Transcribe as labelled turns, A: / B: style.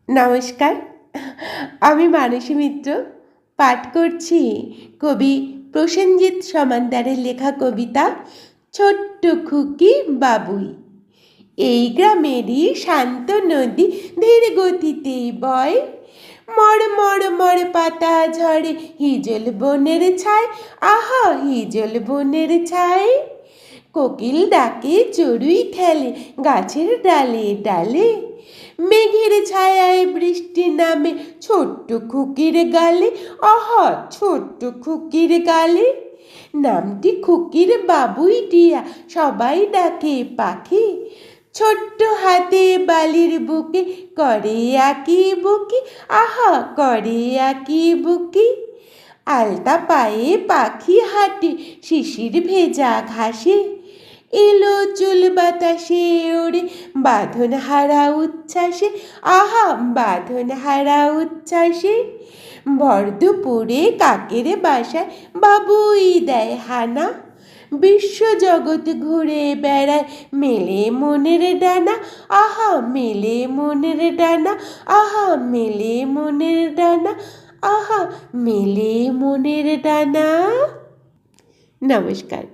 A: নমস্কার, আমি মানসী মিত্র পাঠ করছি কবি প্রসেনজিৎ সমাদ্দারের লেখা কবিতা ছোট্ট খুকি বাবুই। এই গ্রামেরই শান্ত নদী ধীর গতিতে বয়, মড় মড় মড় পাতা ঝরে হিজল বনের ছায়, আহা হিজল বনের ছায়। কোকিল ডাকে চড়ুই খেলে গাছের ডালে ডালে, মেঘের ছায়ায় বৃষ্টি নামে ছোট্ট খুকির গালে, আহা ছোট্ট খুকির গালে। নামটি খুকির বাবুই টিয়া, সবাই ডাকে পাখি, ছোট্ট হাতে বালির বুকে করে আঁকি বুকি, আহা করে আঁকি বুকি। আলতা পায়ে পাখি হাঁটে শিশির ভেজা ঘাসে, এলো চুল বাতাসে ওড়ে বাঁধন হারা উচ্ছ্বাসে, আহা বাঁধন হারা উচ্ছ্বাসে। ভর দুপুরে কাকের বাসায় বাবুই দেয় হানা, বিশ্ব জগৎ ঘুরে বেড়ায় মেলে মনের ডানা, আহা মেলে মনের ডানা, আহা মেলে মনের ডানা, আহা মেলে মনের ডানা। নমস্কার।